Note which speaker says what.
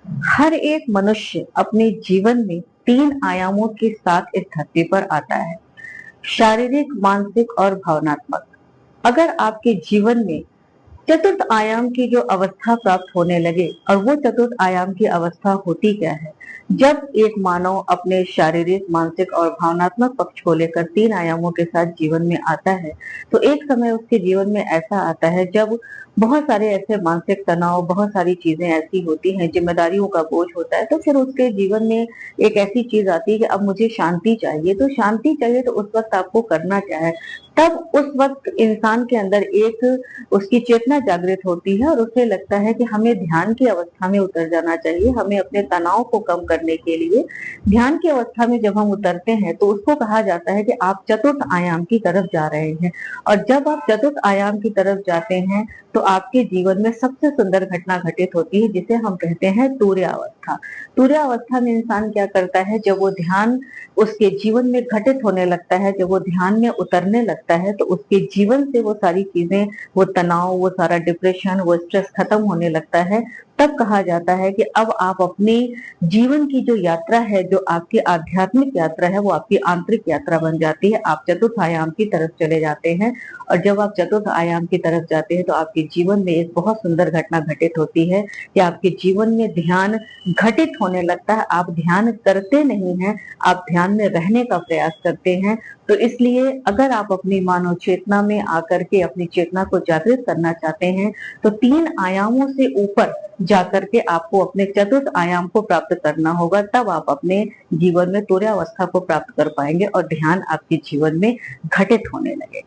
Speaker 1: हर एक मनुष्य अपने जीवन में 3 आयामों के साथ इस धरती पर आता है। शारीरिक, मानसिक और भावनात्मक। अगर आपके जीवन में चतुर्थ आयाम की जो अवस्था प्राप्त होने लगे, और वो चतुर्थ आयाम की अवस्था होती क्या है? जब एक मानव अपने शारीरिक, मानसिक और भावनात्मक पक्ष को लेकर 3 आयामों के साथ जीवन में आता है, तो एक समय उसके जीवन में ऐसा आता है जब बहुत सारे ऐसे मानसिक तनाव, बहुत सारी चीजें ऐसी होती हैं, जिम्मेदारियों का बोझ होता है, तो फिर उसके जीवन में एक ऐसी चीज आती है कि अब मुझे शांति चाहिए। तो शांति चाहिए, तो उस वक्त आपको करना क्या है? तब उस वक्त इंसान के अंदर एक उसकी चेतना जागृत होती है और उसे लगता है कि हमें ध्यान की अवस्था में उतर जाना चाहिए। हमें अपने तनाव को कम करने के लिए ध्यान की अवस्था में जब हम उतरते हैं, तो उसको कहा जाता है कि आप चतुर्थ आयाम की तरफ जा रहे हैं। और जब आप चतुर्थ आयाम की तरफ जाते हैं, तो आपके जीवन में सबसे सुंदर घटना घटित होती है, जिसे हम कहते हैं तुर्यावस्था। तुर्यावस्था में इंसान क्या करता है? जब वो ध्यान उसके जीवन में घटित होने लगता है, जब वो ध्यान में उतरने लगता है, तो उसके जीवन से वो सारी चीजें, वो तनाव, वो सारा डिप्रेशन, वो स्ट्रेस खत्म होने लगता है। तब कहा जाता है कि अब आप अपनी जीवन की जो यात्रा है, जो आपकी आध्यात्मिक यात्रा है, वो आपकी आंतरिक यात्रा बन जाती है। आप चतुर्थ आयाम की तरफ चले जाते हैं। और जब आप चतुर्थ आयाम की तरफ जाते हैं, तो आपके जीवन में एक बहुत सुंदर घटना घटित होती है कि आपके जीवन में ध्यान घटित होने लगता है। आप ध्यान करते नहीं हैं, आप ध्यान में रहने का प्रयास करते हैं। तो इसलिए अगर आप अपनी मानव चेतना में आकर के अपनी चेतना को जागृत करना चाहते हैं, तो 3 आयामों से ऊपर जाकर के आपको अपने चतुर्थ आयाम को प्राप्त करना होगा। तब आप अपने जीवन में तुर्यावस्था को प्राप्त कर पाएंगे और ध्यान आपके जीवन में घटित होने लगेगा।